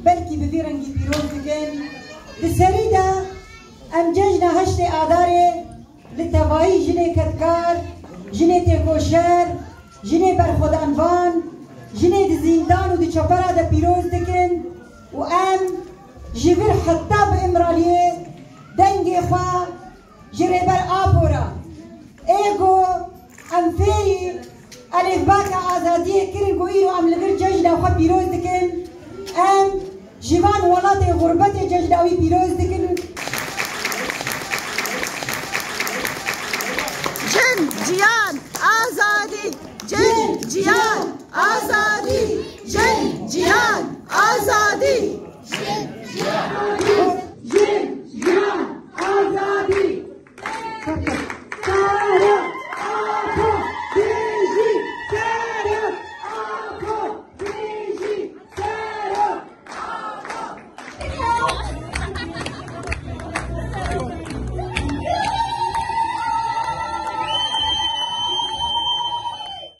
بلکی بفیرنگی پیروز دکن دسریده ام جنجنا هشت آداره لتوایی جنه کدکار جنه تکوشر جنه برخود انوان جنه دزیندان و دی چپرا دا پیروز دکن و ام جبر حتی به امرالیه دنگی خواه جره بر آپورا ایگو ام فیری الف باکا آزادیه کرن گو ایرو ام لبر جنجنا خواه پیروز دکن ام جوان ولات غربت جنجناوی پیروز دکن جن جیان آزادی جن جیان آزادی جن جیان آزادی